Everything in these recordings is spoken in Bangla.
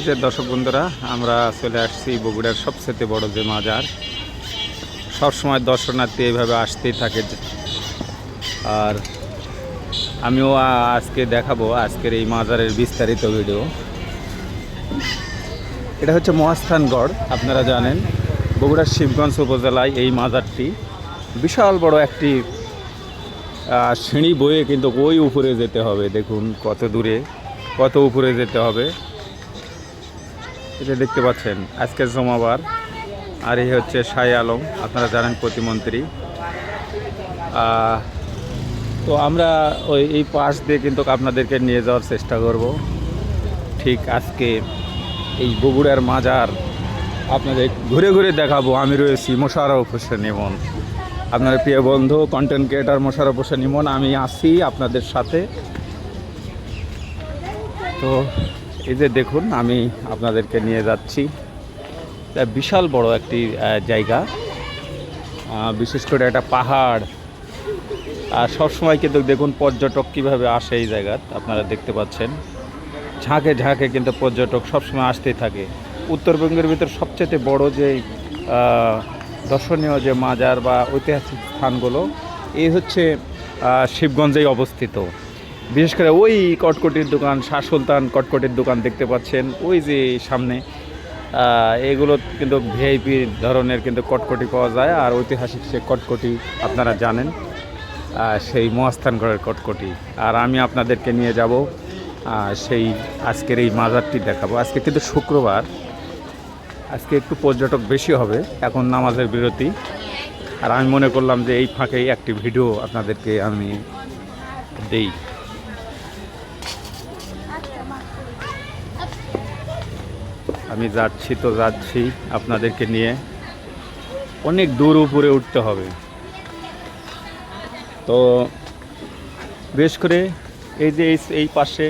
এই যে দর্শক বন্ধুরা, আমরা চলে আসছি বগুড়ার সবচেয়ে বড় যে মাজার। সবসময় দর্শনার্থী এইভাবে আসতেই থাকে। আর আমিও আজকে দেখাবো আজকের এই মাজারের বিস্তারিত ভিডিও। এটা হচ্ছে মহাস্থানগড়। আপনারা জানেন বগুড়ার শিবগঞ্জ উপজেলায় এই মাজারটি বিশাল বড় একটি সিঁড়ি বয়ে কিন্তু ওই উপরে যেতে হবে। দেখুন কত দূরে, কত উপরে যেতে হবে। এটা দেখতে পাচ্ছেন আজকের জমাবার। আর এই হচ্ছে শাহ আলম, আপনারা জানেন প্রতিমন্ত্রী। তো আমরা এই পাশ দিয়ে কিন্তু আপনাদেরকে নিয়ে যাওয়ার চেষ্টা করব। ঠিক আজকে এই বগুড়ার মাজার আপনাদের ঘুরে ঘুরে দেখাবো। আমি রয়েছি মোশাররফ হোসেন ইমন, আপনার প্রিয় বন্ধু কন্টেন্ট ক্রিয়েটার মোশাররফ হোসেন ইমন। আমি আছি আপনাদের সাথে। তো এই যে দেখুন, আমি আপনাদেরকে নিয়ে যাচ্ছি। বিশাল বড় একটি জায়গা, বিশেষ করে একটা পাহাড়। আর সবসময় কিন্তু দেখুন পর্যটক কীভাবে আসে এই জায়গায়, আপনারা দেখতে পাচ্ছেন। ঝাঁকে ঝাঁকে কিন্তু পর্যটক সবসময় আসতেই থাকে। উত্তরবঙ্গের ভিতর সবচেয়ে বড় যে দর্শনীয় যে মাজার বা ঐতিহাসিক স্থানগুলো এই হচ্ছে শিবগঞ্জেই অবস্থিত। বিশেষ করে ওই কটকটির দোকান, শাহ সুলতান কটকটির দোকান দেখতে পাচ্ছেন ওই যে সামনে। এগুলো কিন্তু ভিআইপি ধরনের কিন্তু কটকটি পাওয়া যায়। আর ঐতিহাসিক সে কটকটি আপনারা জানেন, সেই মহাস্থানগড়ের কটকটি। আর আমি আপনাদেরকে নিয়ে যাব সেই আজকের এই মাজারটি দেখাবো। আজকে কিন্তু শুক্রবার, আজকে একটু পর্যটক বেশি হবে। এখন নামাজের বিরতি। আর আমি মনে করলাম যে এই ফাঁকেই একটি ভিডিও আপনাদেরকে আমি দেই। আমি যাচ্ছি আপনাদেরকে নিয়ে। অনেক দূর উপরে উঠতে হবে। তো বেশ করে এই যে এই পাশে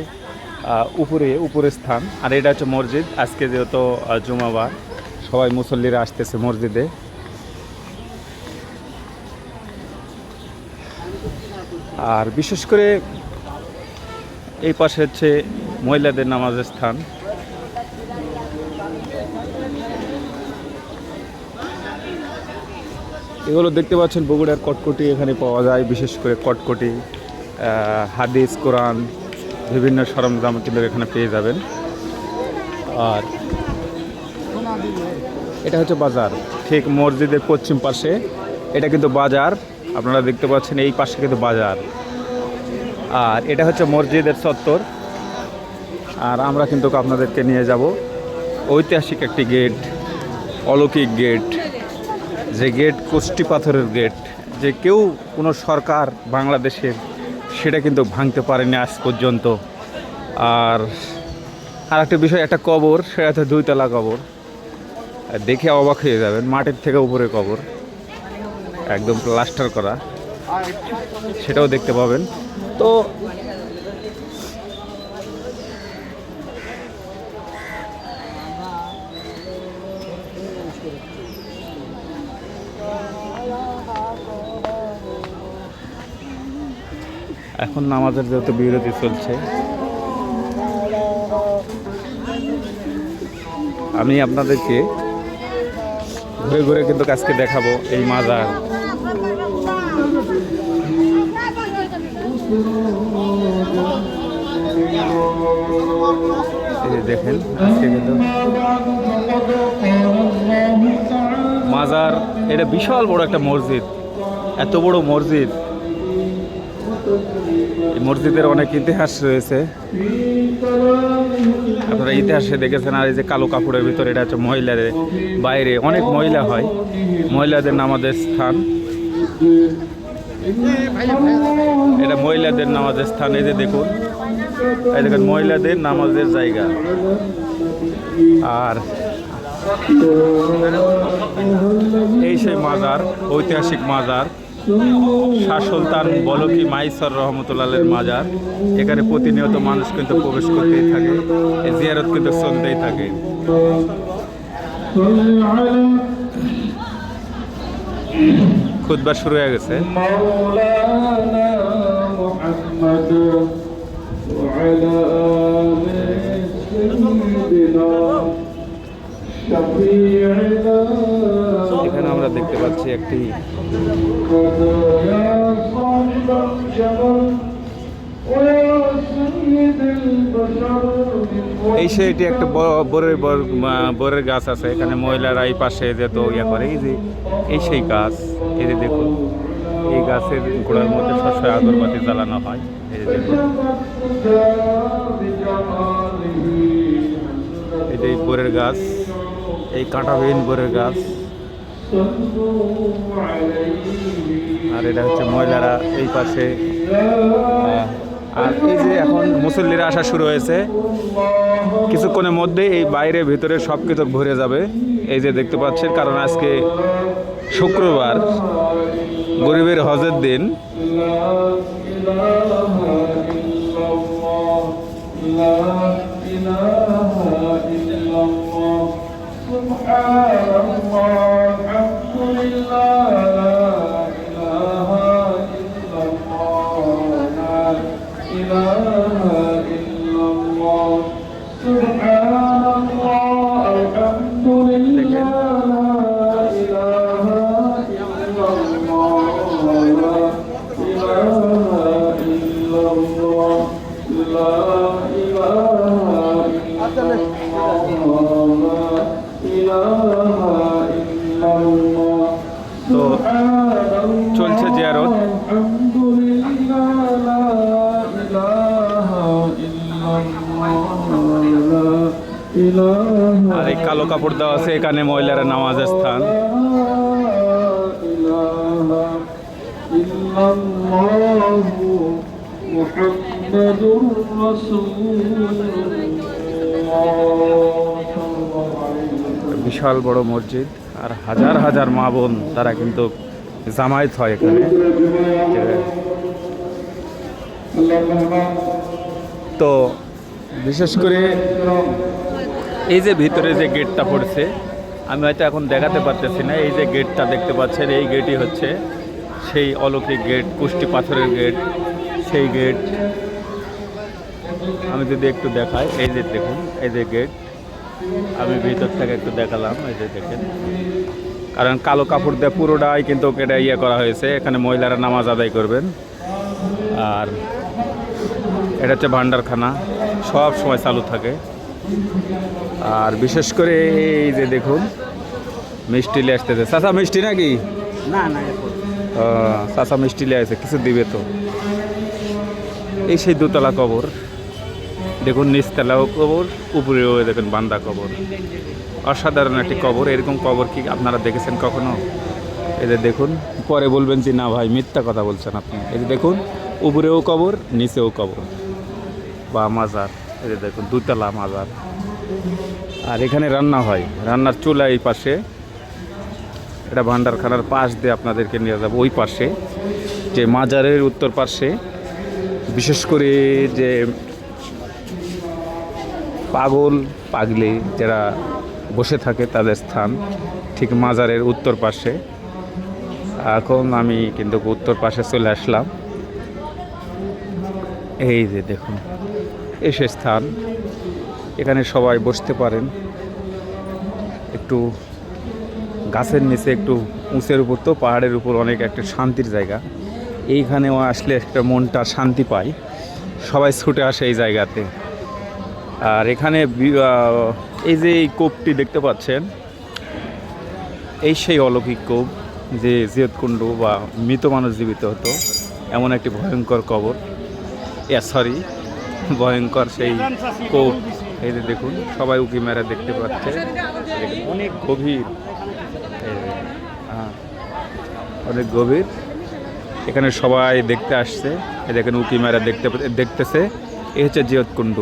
উপরে স্থান। আর এটা হচ্ছে মসজিদ। আজকে যেহেতু জুমাবার, সবাই মুসল্লিরা আসতেছে মসজিদে। আর বিশেষ করে এই পাশে হচ্ছে মহিলাদের নামাজের স্থান। এগুলো দেখতে পাচ্ছেন বগুড়ার কটকটি এখানে পাওয়া যায়। বিশেষ করে কটকটি, হাদিস, কোরআন, বিভিন্ন সরঞ্জাম কিন্তু এখানে পেয়ে যাবেন। আর এটা হচ্ছে বাজার, ঠিক মসজিদের পশ্চিম পাশে। এটা কিন্তু বাজার, আপনারা দেখতে পাচ্ছেন এই পাশে কিন্তু বাজার। আর এটা হচ্ছে মসজিদের চত্বর। আর আমরা কিন্তু আপনাদেরকে নিয়ে যাব ঐতিহাসিক একটি গেট, অলৌকিক গেট। যে গেট কষ্টি পাথরের গেট, যে কেউ কোনো সরকার বাংলাদেশের সেটা কিন্তু ভাঙতে পারেনি আজ পর্যন্ত। আর একটা বিষয়, একটা কবর, সেটা হচ্ছে 2 তলা কবর। দেখে অবাক হয়ে যাবেন, মাটির থেকে উপরে কবর, একদম প্লাস্টার করা, সেটাও দেখতে পাবেন। তো এখন নামাজের যেহেতু বিরতি চলছে, আমি আপনাদেরকে ঘুরে ঘুরে কিন্তু আজকে দেখাবো এই মাজার। এই দেখেন আজকে কিন্তু মাজার। এটা বিশাল বড় একটা মসজিদ, এত বড় মসজিদ। এই মসজিদের অনেক ইতিহাস রয়েছে, আপনারা ইতিহাসে দেখেছেন। আর এই যে কালো কাপড়ের ভিতরে, এটা হচ্ছে মহিলাদের, বাইরে অনেক মহিলা হয়, মহিলাদের নামাজের স্থান। এটা মহিলাদের নামাজের স্থান। এই যে দেখুন, এই দেখেন মহিলাদের নামাজের জায়গা। আর এই সেই মাজার, ঐতিহাসিক মাজার, শাহ সুলতান বলকি মাইসর রহমতুল্লাহের মাজার। এখানে প্রতিনিয়ত মানুষ কিন্তু প্রবেশ করতেই থাকে, এই জিয়ারত কিন্তু চলতেই থাকে। খুতবা শুরু হয়ে গেছে। وعلى آل سيدنا পাচ্ছি একটি এই সে এটি একটা বরের গাছ আছে এখানে মহিলারা এই পাশে যেত ইয়া করে এই যে এই সেই গাছ এই যে দেখুন এই গাছের গোড়ার মধ্যে সবসময় আগরবাতি জ্বালানো হয় এই যে দেখুন এই যে বরের গাছ এই কাঁটাবিহীন বরের গাছ আর এটা হচ্ছে মহিলারা এই পাশে আর এই যে এখন মুসল্লিরা আসা শুরু হয়েছে কিছুক্ষণের মধ্যে এই বাইরে ভিতরে সব কিছু ভরে যাবে এই যে দেখতে পাচ্ছেন কারণ আজকে শুক্রবার গরিবের হজের দিন তো চলছে জিয়ারত আর এই কালো কাপড় দেওয়া আছে এখানে মহিলারা নামাজের স্থান বিশাল বড় মসজিদ আর হাজার হাজার মা বোন তারা কিন্তু জামায়াত হয় এখানে তো বিশেষ করে এই যে ভিতরে যে গেটটা পড়ছে আমি হয়তো এখন দেখাতে পারতেছি না এই যে গেটটা দেখতে পাচ্ছেন এই গেটই হচ্ছে সেই অলৌকিক গেট কুষ্টি পাথরের গেট সেই গেট আমি যদি একটু দেখাই এই যে দেখুন এই যে গেট আমি ভিতর থেকে একটু দেখালাম এই যে দেখেন কারণ কালো কাপড় দিয়ে পুরোটাই কিন্তু এটা ইয়ে করা হয়েছে এখানে মহিলারা নামাজ আদায় করবেন আর এটা হচ্ছে ভান্ডারখানা সব সময় চালু থাকে আর বিশেষ করে এই যে দেখুন মিষ্টি নিয়ে আসতেছে চাচা মিষ্টি নাকি না না চাচা মিষ্টি নিয়ে আসে কিছু দিবে তো এই সেই দোতলা কবর দেখুন নিচতলাও কবর উপরেও দেখুন বান্দা কবর অসাধারণ একটি কবর এরকম কবর কি আপনারা দেখেছেন কখনো এই যে দেখুন পরে বলবেন যে না ভাই মিথ্যা কথা বলছেন আপনি এই যে দেখুন উপরেও কবর নিচেও কবর বা মাজার এই যে দেখুন দুতলা মাজার আর এখানে রান্না হয় রান্নার চুলা এই পাশে এটা ভান্ডারখানার পাশ দিয়ে আপনাদেরকে নিয়ে যাবো ওই পাশে যে মাজারের উত্তর পাশে বিশেষ করে যে পাগল পাগলি যারা বসে থাকে তাদের স্থান ঠিক মাজারের উত্তর পাশে এখন আমি কিন্তু উত্তর পাশে চলে আসলাম এই যে দেখুন এসে স্থান এখানে সবাই বসতে পারেন একটু গাছের নিচে একটু উঁচের উপর তো পাহাড়ের উপর অনেক একটা শান্তির জায়গা এইখানেও আসলে একটা মনটা শান্তি পায় সবাই ছুটে আসে এই জায়গাতে আর এখানে এই যে এই কূপটি দেখতে পাচ্ছেন এই সেই অলৌকিক কূপ যে জিয়তকুণ্ড বা মৃত মানুষ জীবিত হতো এমন একটি ভয়ঙ্কর কবর সরি ভয়ঙ্কর সেই কূপ এই যে দেখুন সবাই উকি মেরা দেখতে পাচ্ছে অনেক গভীর অনেক গভীর এখানে সবাই দেখতে আসছে এই দেখেন উকি মেরা দেখতেছে এই হচ্ছে জিয়তকুণ্ড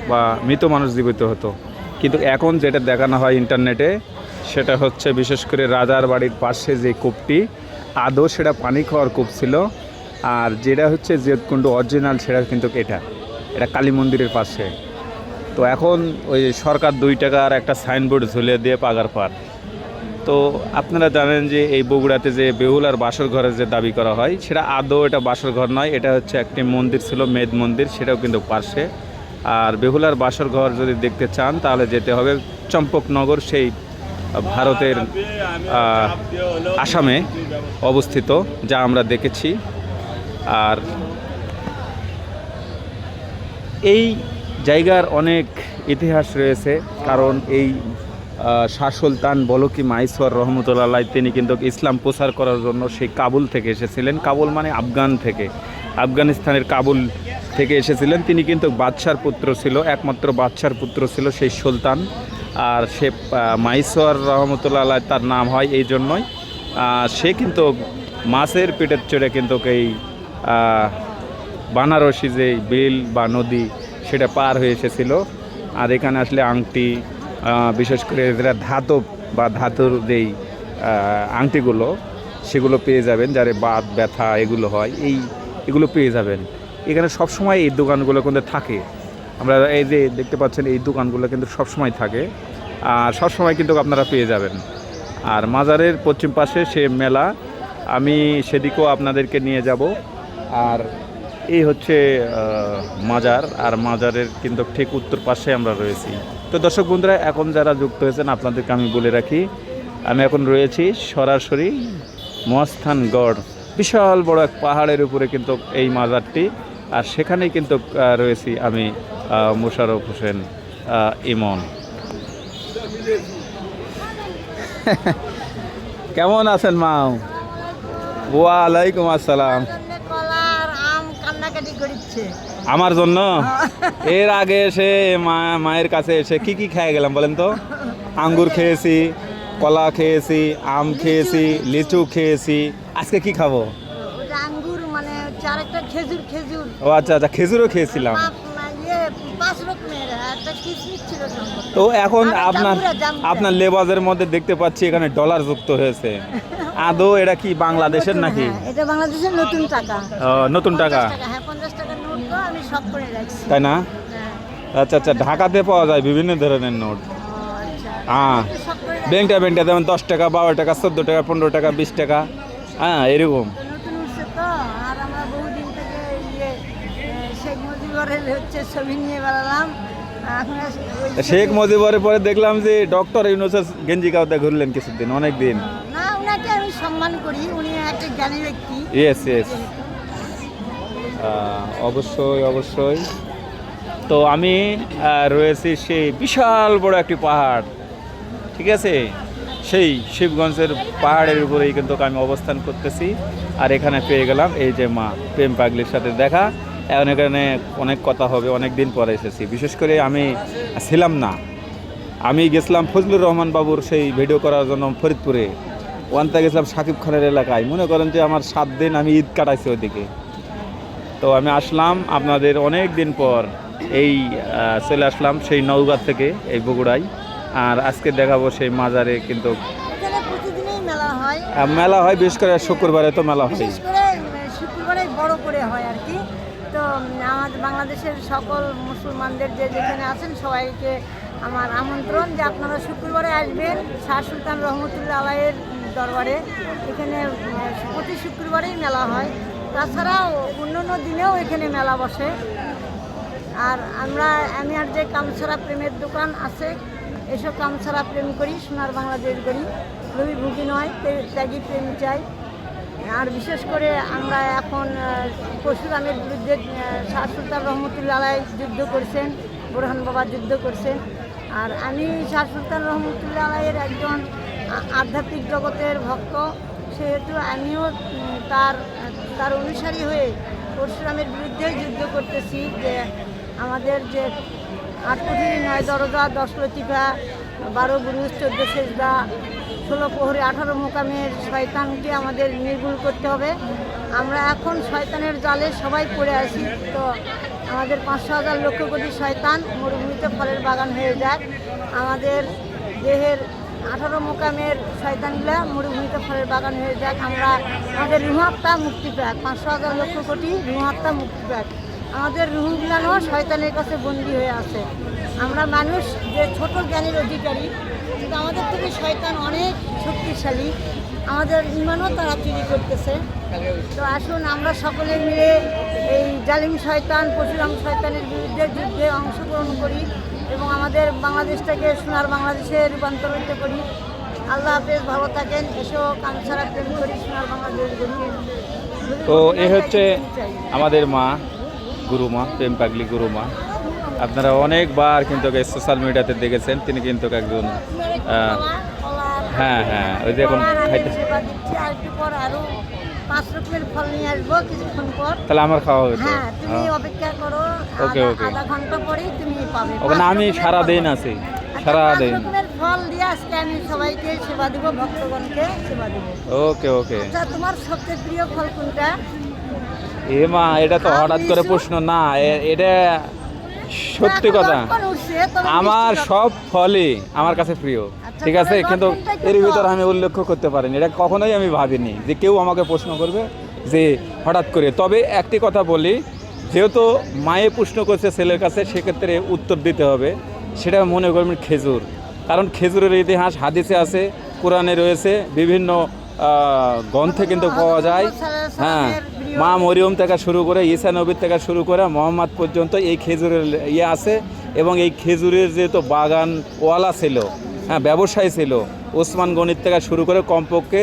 বা মৃত মানুষ জীবিত হতো কিন্তু এখন যেটা দেখানো হয় ইন্টারনেটে সেটা হচ্ছে বিশেষ করে রাজার বাড়ির পাশে যে কূপটি আদৌ সেটা পানি খাওয়ার কূপ ছিল আর যেটা হচ্ছে জিয়তকুণ্ড অরিজিনাল সেটা কিন্তু এটা কালী মন্দিরের পাশে তো এখন ওই সরকার 2 টাকার একটা সাইনবোর্ড ঝুলিয়ে দিয়ে পাগার পার তো আপনারা জানেন যে এই বগুড়াতে যে বেহুলার বাসর ঘরের যে দাবি করা হয় সেটা আদৌ এটা বাসর ঘর নয় এটা হচ্ছে একটি মন্দির ছিল মেদ মন্দির সেটাও কিন্তু পাশে আর বেহুলার বাসর ঘর যদি দেখতে চান তাহলে যেতে হবে চম্পকনগর সেই ভারতের আসামে অবস্থিত, যা আমরা দেখেছি। আর এই জায়গার অনেক ইতিহাস রয়েছে, কারণ এই শাহ সুলতান বলকি মাইসর রহমতুল্লাহ তিনি কিন্তু ইসলাম প্রচার করার জন্য সেই কাবুল থেকে এসেছিলেন। কাবুল মানে আফগান থেকে, আফগানিস্তানের কাবুল থেকে এসেছিলেন। তিনি কিন্তু বাদশার পুত্র ছিল, একমাত্র বাদশার পুত্র ছিল সেই সুলতান। আর সে মাইসর রহমতুল্লাহ তার নাম হয় এই জন্যই। সে কিন্তু মাছের পেটের চড়ে কিন্তু এই বানারসি যে বিল বা নদী সেটা পার হয়ে এসেছিল। আর এখানে আসলে আংটি, বিশেষ করে যেটা ধাতব বা ধাতুর যেই আংটিগুলো সেগুলো পেয়ে যাবেন, যারে বাত ব্যথা এগুলো হয় এগুলো পেয়ে যাবেন। এখানে সবসময় এই দোকানগুলো কিন্তু থাকে। আমরা এই যে দেখতে পাচ্ছেন এই দোকানগুলো কিন্তু সবসময় থাকে, আর সবসময় কিন্তু আপনারা পেয়ে যাবেন। আর মাজারের পশ্চিম পাশে সে মেলা, আমি সেদিকেও আপনাদেরকে নিয়ে যাব। আর এই হচ্ছে মাজার, আর মাজারের কিন্তু ঠিক উত্তর পাশে আমরা রয়েছি। তো দর্শক বন্ধুরা, এখন যারা যুক্ত হয়েছেন আপনাদেরকে আমি বলে রাখি, আমি এখন রয়েছি সরাসরি মহাস্থানগড়, বিশাল বড় এক পাহাড়ের উপরে কিন্তু এই মাজারটি। আর সেখানেই কিন্তু রয়েছি আমি, মোশাররফ হোসেন ইমন। কেমন আছেন মা? ওয়ালাইকুম আসসালাম। আমার জন্য এর আগে এসে মায়ের কাছে এসে কি কি খেয়ে গেলাম বলেন তো? আঙ্গুর খেয়েছি, কলা খেয়েছি, আম খেয়েছি, লিচু খেয়েছি। আজকে কি খাবো? আঙ্গুর মানে আরেকটা খেজুর। ও আচ্ছা আচ্ছা, খেজুরও খেয়েছিলাম। তো এখন আপনার লেবাজের মধ্যে দেখতে পাচ্ছি এখানে ডলার যুক্ত হয়েছে। আদৌ এটা কি বাংলাদেশের নাকি? এটা বাংলাদেশের নতুন টাকা। নতুন টাকা? হ্যাঁ, 50 টাকার নোট তো আমি সব করে রাখছি। তাই না? আচ্ছা আচ্ছা, ঢাকাতে পাওয়া যায় বিভিন্ন ধরনের নোট। হ্যাঁ, ব্যাংকটা যেমন 10 টাকা, 12 টাকা, 14 টাকা, 15 টাকা, 20 টাকা, হ্যাঁ এরকম। নতুন উঠছে তো, আর আমরা বহুদিন থেকে শেখ মুজিবুরের ছবি নিয়ে বেড়ালাম। শেখ মুজিবুরের পরে দেখলাম যে ডক্টর ইউনূসের গেঞ্জি কাউতে ঘুরলেন কিছুদিন, অনেক দিন। না, উনাকে আমি সম্মান করি, উনি একটা জ্ঞানী ব্যক্তি। ইয়েস, অবশ্যই। তো আমি রয়েছি সেই বিশাল বড় একটি পাহাড়, ঠিক আছে, সেই শিবগঞ্জের পাহাড়ের উপরেই কিন্তু আমি অবস্থান করতেছি। আর এখানে পেয়ে গেলাম এই যে মা, প্রেম পাগলির সাথে দেখা। এখন এখানে অনেক কথা হবে, অনেক দিন পরে এসেছি। বিশেষ করে আমি ছিলাম না, আমি গেছিলাম ফজলুর রহমান বাবুর সেই ভিডিও করার জন্য ফরিদপুরে। ওখানটা গেছিলাম সাকিব খানের এলাকায়। মনে করেন যে আমার 7 দিন আমি ঈদ কাটাইছি ওইদিকে। তো আমি আসলাম আপনাদের অনেক দিন পর, এই চলে আসলাম সেই নওগাঁ থেকে এই বগুড়ায়। আর আজকে দেখাবো সেই মাজারে কিন্তু মেলা হয়, বিশেষ করে শুক্রবারে তো মেলা হয়, শুক্রবারে বড় করে হয় আর কি। তো আমাদের বাংলাদেশের সকল মুসলমানদের যে যেখানে আছেন সবাইকে আমার আমন্ত্রণ যে আপনারা শুক্রবারে আসবেন শাহ সুলতান রহমতুল্লাহ আলাইয়ের দরবারে। এখানে প্রতি শুক্রবারেই মেলা হয়, তাছাড়াও অন্যান্য দিনেও এখানে মেলা বসে। আর আমি আর যে কামছড়া প্রেমের দোকান আছে, এসব কামছড়া প্রেম করি, সোনার বাংলাদেশ করি, রবি ভুগি নয়, ত্যাগী প্রেম চাই। আর বিশেষ করে আমরা এখন পরশুরামের বিরুদ্ধে শাহ সুলতান রহমতুল্লাহ আলাই যুদ্ধ করছেন, বোরহান বাবা যুদ্ধ করছেন। আর আমি শাহ সুলতান রহমতুল্লাহ আলাইয়ের একজন আধ্যাত্মিক জগতের ভক্ত, সেহেতু আমিও তার অনুসারী হয়ে পরশুরামের বিরুদ্ধে যুদ্ধ করতেছি। যে আমাদের যে 8 কোটি 9 দরজা, 10 লতিফা, 12 বুরুজ, 14 সেজদা, 16 প্রহরে 18 মোকামের শয়তানকে আমাদের নির্মূল করতে হবে। আমরা এখন শয়তানের জালে সবাই পড়ে আছি। তো আমাদের 500,000 লক্ষ কোটি শয়তান মরুভূমিতে ফলের বাগান হয়ে যায়। আমাদের দেহের 18 মোকামের শয়তানগুলা মরুভূমিতে ফলের বাগান হয়ে যাক। আমাদের রুহাত্মা মুক্তি পাক, 500,000 লক্ষ কোটি রুহাত্মা মুক্তি পাক। আমাদের রুহগুলানো শয়তানের কাছে বন্দী হয়ে আছে। আমরা মানুষ যে ছোট জ্ঞানের অধিকারী, কিন্তু আমাদের থেকে শয়তান অনেক শক্তিশালী, আমাদের ইমানও তারা চুরি করতেছে। তো আসুন আমরা সকলে মিলে এই জালিম শয়তান, পরশুরাম শয়তানের বিরুদ্ধে যুদ্ধে অংশগ্রহণ করি এবং আমাদের বাংলাদেশটাকে সোনার বাংলাদেশে রূপান্তরিত করি। আল্লাহ হাফেজ, ভালো থাকেন। এসো কামছাড়া প্রেম করি, সোনার বাংলাদেশ গড়ি। তো এ হচ্ছে আমাদের মা, গুরুমা, প্রেম পাগলি গুরুমা। আপনারা অনেকবার কিন্তু সোশ্যাল মিডিয়াতে দেখেছেন, তিনি কিন্তু একজন হ্যাঁ হ্যাঁ, ওই যে এখন খাইতে। সেবা দিচ্ছি, আর একটু পর আরো 5 রকমের ফল নিয়ে আসবো কিছুক্ষণ পর। তাহলে আমার খাওয়া হয়েছে। হ্যাঁ, তুমি অপেক্ষা করো, ওকে, ওকে। আধা ঘন্টা পরেই তুমি পাবে। ওখানে আমি 5 সারা রকমের দিন ফল। আছি, আচ্ছা, সারা 5 দিন। রকমের ফল দিয়ে আজকে আমি সবাইকে সেবা দিব, ভক্তগণকে সেবা দিব। ওকে ওকে। আচ্ছা, তোমার সবচেয়ে প্রিয় ফল কোনটা? এ মা, এটা তো আম, হঠাৎ করে লিচু? প্রশ্ন না, এটা সত্যি এখন কথা। লটকন উঠছে, তবে আমার মিষ্টি সব ফলই আমার কাছে প্রিয়, আচ্ছা, ঠিক আছে, তবে কিন্তু লটকনটাই তো এর টক। ভিতর আমি উল্লেখ করতে পারিনি। এটা কখনোই আমি ভাবিনি যে কেউ আমাকে প্রশ্ন করবে যে হঠাৎ করে। তবে একটি কথা বলি, যেহেতু মায়ে প্রশ্ন করছে ছেলের কাছে, সেক্ষেত্রে উত্তর দিতে হবে। সেটা মনে করবেন খেজুর, কারণ খেজুরের ইতিহাস হাদিসে আছে, কোরআনে রয়েছে, বিভিন্ন গ্রন্থে কিন্তু পাওয়া যায়। হ্যাঁ, মা মরিয়ম থেকে শুরু করে ঈসা নবীর থেকে শুরু করে মোহাম্মদ পর্যন্ত এই খেজুরের ইয়ে আছে। এবং এই খেজুরের যেহেতু বাগান ওয়ালা ছিল, হ্যাঁ, ব্যবসায়ী ছিল, ওসমান গনির থেকে শুরু করে কমপক্ষে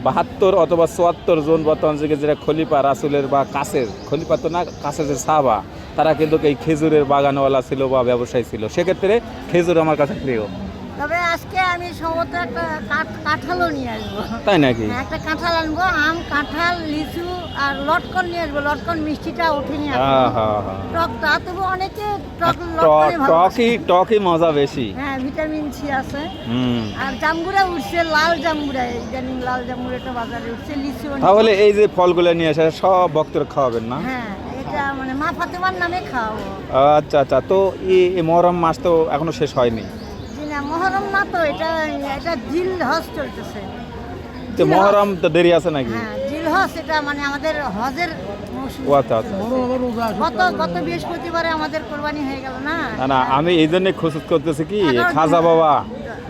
72 অথবা 74 জন বর্তমান যুগে যেটা খলিফা রাসুলের বা কাছের খলিফা তো না, কাছের যে সাহাবা, তারা কিন্তু এই খেজুরের বাগানওয়ালা ছিল বা ব্যবসায়ী ছিল। সেক্ষেত্রে খেজুর আমার কাছে প্রিয়। তবে আজকে আমি সম্ভবত একটা কাঁঠালও নিয়ে আসবো। তাই নাকি? হ্যাঁ, একটা কাঁঠাল আনবো, আম, কাঁঠাল, লিচু আর লটকন নিয়ে আসবো। লটকন মিষ্টিটা ওঠেনি এখন। টকটা তবু অনেকে লটকনই ভালোবাসে। টকই মজা বেশি। হ্যাঁ, ভিটামিন সি আছে। হুম। আর জাম্বুরা উঠছে, লাল জাম্বুরা, ইদানিং লাল জাম্বুরাটা বাজারে উঠছে। লিচু তাহলে এই যে ফলগুলো নিয়ে আসে সব ভক্তরা খাওয়াবেন না? হ্যাঁ, এটা মানে মা ফাতেমার নামে খাওয়াবো। আচ্ছা আচ্ছা। তো এই মহরম মাস তো এখনো শেষ হয়নি। জি না, মহরম না তো, এটা জিল হজ চলতেছে। তো মহরম তো দেরি আছে নাকি? হ্যাঁ, জিল হজ, এটা মানে আমাদের হজের মৌসুম। ও আচ্ছা আচ্ছা। গত বৃহস্পতিবারে আমাদের কোরবানি হয়ে গেল না। না না, আমি এই জন্যই খোঁজ করতেছি কি, 11 খাজা বাবা,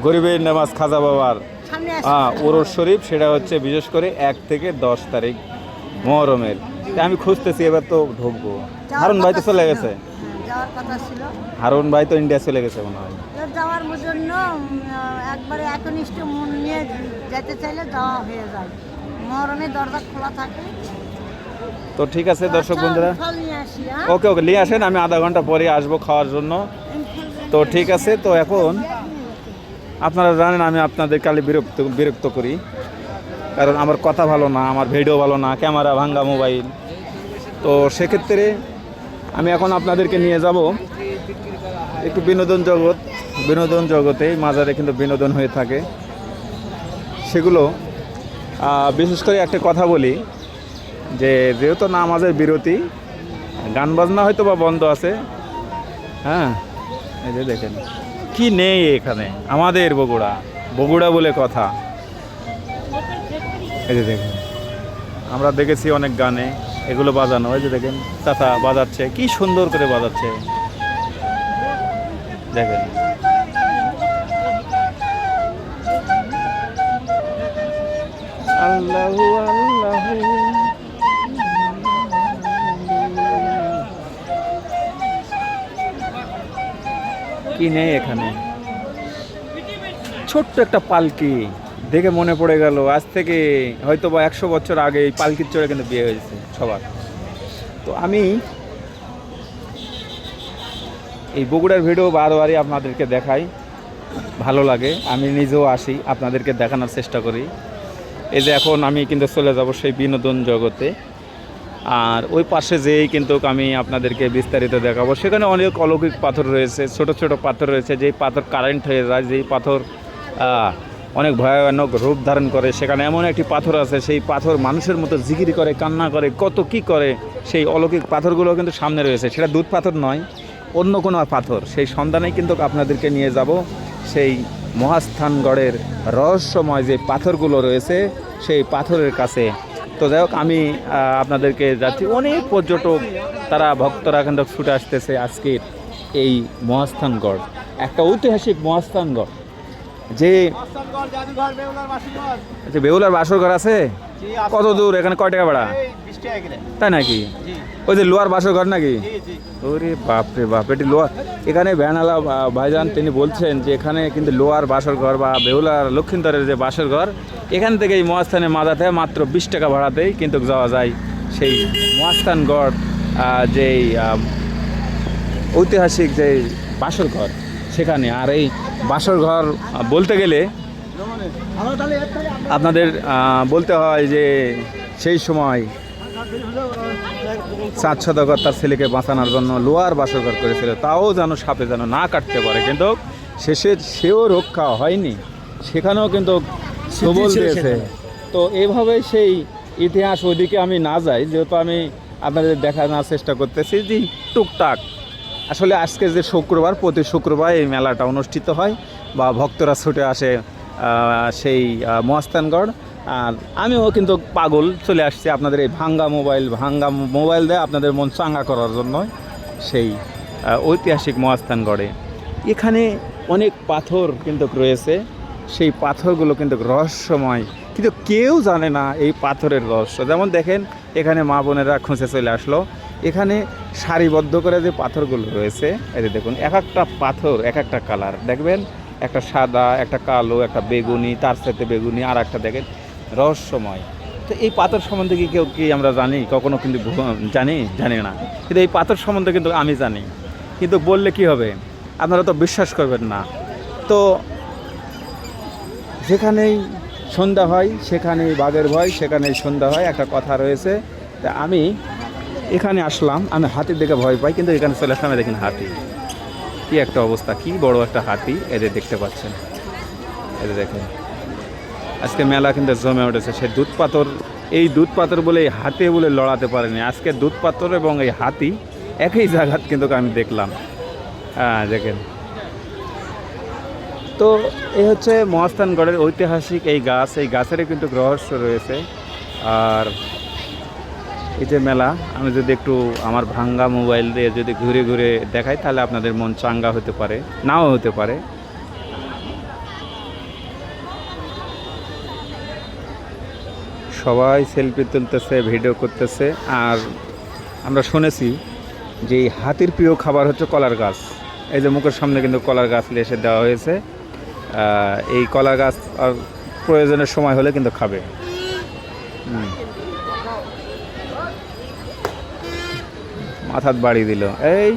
গরিবের নামাজ খাজা বাবার সামনে আসছে। ওরস শরীফ, সেটা হচ্ছে বিশেষ করে 1 থেকে 10 তারিখ মহরমের। তাই আমি খুঁজতেছি, এবার তো ঢুকবো। যাওয়ার হারুন ভাই তো কথা চলে ছিল। গেছে। যাওয়ার কথা ছিল। হারুন ভাই তো ইন্ডিয়া চলে গেছে মনে হয়। এবার যাওয়ার জন্য একবারে একনিষ্ঠ মন নিয়ে যেতে চাইলে যাওয়া হয়ে যায়। মহরমে দরজা খোলা থাকে। তো ঠিক আছে দর্শক আচ্ছা, বন্ধুরা, ফল নিয়ে আসি। হ্যাঁ, ওকে ওকে, নিয়ে আসেন, আমি আধা ঘন্টা পরে আসবো খাওয়ার জন্য। তো ঠিক আছে। তো এখন আপনারা জানেন আমি আপনাদের কালে বিরক্ত করি, কারণ আমার কথা ভালো না, আমার ভিডিও ভালো না, ক্যামেরা ভাঙ্গা মোবাইল। তো সেক্ষেত্রে আমি এখন আপনাদেরকে নিয়ে যাব একটু বিনোদন জগতে। মাজারে কিন্তু বিনোদন হয়ে থাকে, সেগুলো বিশেষ করে একটা কথা বলি যে যেহেতু নামাজের বিরতি, গান বাজনা হয়তো বা বন্ধ আছে। হ্যাঁ, এই যে দেখেন কি নেই এখানে, আমাদের বগুড়া বলে কথা। এই যে দেখেন, আমরা দেখেছি অনেক গানে এগুলো বাজানো। এই যে দেখেন চাচা বাজাচ্ছে, কি সুন্দর করে বাজাচ্ছে, দেখেন। আল্লাহু আল্লাহু। কি নেই এখানে, ছোট্ট একটা পালকি দেখে মনে পড়ে গেল আজ থেকে হয়তো বা 100 বছর আগে এই পালকির চড়ে কিন্তু বিয়ে হয়েছে সবার। তো আমি এই বগুড়ার ভিডিও বারবারই আপনাদেরকে দেখাই, ভালো লাগে, আমি নিজেও আসি, আপনাদেরকে দেখানোর চেষ্টা করি। এই যে এখন আমি কিন্তু চলে যাব সেই বিনোদন জগতে, আর ওই পাশে যেই কিন্তু আমি আপনাদেরকে বিস্তারিত দেখাবো। সেখানে অনেক অলৌকিক পাথর রয়েছে, ছোট ছোট পাথর রয়েছে, যেই পাথর কারেন্ট হয়ে যায়, যেই পাথর অনেক ভয়ানক রূপ ধারণ করে। সেখানে এমন একটি পাথর আছে, সেই পাথর মানুষের মতো জিকির করে, কান্না করে, কত কি করে। সেই অলৌকিক পাথরগুলো কিন্তু সামনে রয়েছে, সেটা দুধ পাথর নয়, অন্য কোনো পাথর। সেই সন্ধানেই কিন্তু আপনাদেরকে নিয়ে যাব সেই মহাস্থানগড়ের রহস্যময় যে পাথরগুলো রয়েছে সেই পাথরের কাছে। তো যাই হোক, আমি আপনাদেরকে যাচ্ছি। অনেক পর্যটক, তারা ভক্তরা কিন্তু ছুটে আসতেছে আজকের এই মহাস্থানগড়, একটা ঐতিহাসিক মহাস্থানগড়। যে আচ্ছা বেহুলার বাসর ঘর আছে কত দূর এখানে কয় টাকা ভাড়া তাই নাকি ওই যে লোয়ার বাসর ঘর নাকি ওরে বাপরে বাপ এটি লোয়ার এখানে ভ্যানালা ভাইজান তিনি বলছেন যে এখানে কিন্তু লোয়ার বাসর ঘর বা বেহুলার লক্ষিন্দরের যে বাসর ঘর এখান থেকে এই মহাস্থানের মাথাতে মাত্র 20 টাকা ভাড়াতেই কিন্তু যাওয়া যায় সেই মহাস্থানগড় যেই ঐতিহাসিক যে বাসর ঘর সেখানে। আর এই বাসর ঘর বলতে গেলে আপনাদের বলতে হয় যে সেই সময় চাঁদ সদাগর তার ছেলেকে বাঁচানোর জন্য লোহার বাসর ঘর করেছিল, তাও যেন সাপে যেন না কাটতে পারে, কিন্তু শেষে সেও রক্ষা হয়নি, সেখানেও কিন্তু সবল দিয়েছে। তো এইভাবে সেই ইতিহাস ওইদিকে আমি না যাই, যেহেতু আমি আপনাদের দেখানোর চেষ্টা করতেছি যে টুকটাক আসলে আজকে যে শুক্রবার, প্রতি শুক্রবার এই মেলাটা অনুষ্ঠিত হয় বা ভক্তরা ছুটে আসে সেই মহাস্থানগড়। আর আমিও কিন্তু পাগল চলে আসছি আপনাদের এই ভাঙ্গা মোবাইল দিয়ে আপনাদের মন চাঙ্গা করার জন্য সেই ঐতিহাসিক মহাস্থানগড়ে। এখানে অনেক পাথর কিন্তু রয়েছে, সেই পাথরগুলো কিন্তু রহস্যময়, কিন্তু কেউ জানে না এই পাথরের রহস্য। যেমন দেখেন এখানে মা বোনেরা খুঁজে চলে আসলো, এখানে সারিবদ্ধ করে যে পাথরগুলো রয়েছে এই যে দেখুন, এক একটা পাথর এক একটা কালার, দেখবেন একটা সাদা, একটা কালো, একটা বেগুনি, তার সাথে বেগুনি, আর একটা দেখেন রহস্যময়। তো এই পাথর সম্বন্ধে কি আমরা জানি? কখনো কিন্তু জানি না, কিন্তু এই পাথর সম্বন্ধে কিন্তু আমি জানি, কিন্তু বললে কি হবে, আপনারা তো বিশ্বাস করবেন না। তো যেখানেই সন্ধ্যা হয় সেখানেই বাঘের ভয়, সেখানেই সন্ধ্যা হয়, একটা কথা রয়েছে। তা আমি এখানে আসলাম, আমি হাতির দেখে ভয় পাই, কিন্তু এখানে চলে আসলাম, দেখেন হাতি, কি একটা অবস্থা, কি বড় একটা হাতি এদের দেখতে পাচ্ছেন, এদের দেখেন। আজকে মেলা কিন্তু জমে উঠেছে। সে দুধ পাথর, এই দুধ পাথর বলে এই হাতি বলে লড়াতে পারেনি, আজকে দুধ পাথর এবং এই হাতি একই জায়গাত কিন্তু আমি দেখলাম। হ্যাঁ দেখেন। তো এই হচ্ছে মহাস্থানগড়ের ঐতিহাসিক এই গাছ, এই গাছেরও কিন্তু রহস্য রয়েছে। আর এই যে মেলা, আমি যদি একটু আমার ভাঙ্গা মোবাইল দিয়ে যদি ঘুরে ঘুরে দেখাই, তাহলে আপনাদের মন চাঙ্গা হতে পারে, নাও হতে পারে। সবাই সেলফি তুলতেছে, ভিডিও করতেছে। আর আমরা শুনেছি যে এই হাতির প্রিয় খাবার হচ্ছে কলার গাছ। এই যে মুখের সামনে কিন্তু কলার গাছ এসে দেওয়া হয়েছে, এই কলার গাছ আর প্রয়োজনের সময় হলে কিন্তু খাবে। মাথাত বাড়ি দিল, এই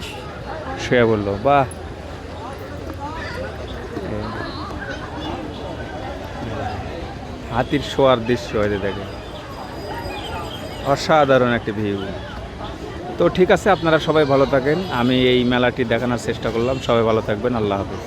শুয়ে বললো, বাহ। হাতির শোয়ার দৃশ্য হয়ে দেখে, অসাধারণ একটা ভিউ। তো ঠিক আছে, আপনারা সবাই ভালো থাকেন, আমি এই মেলাটি দেখানোর চেষ্টা করলাম। সবাই ভালো থাকবেন, আল্লাহ হাফেজ।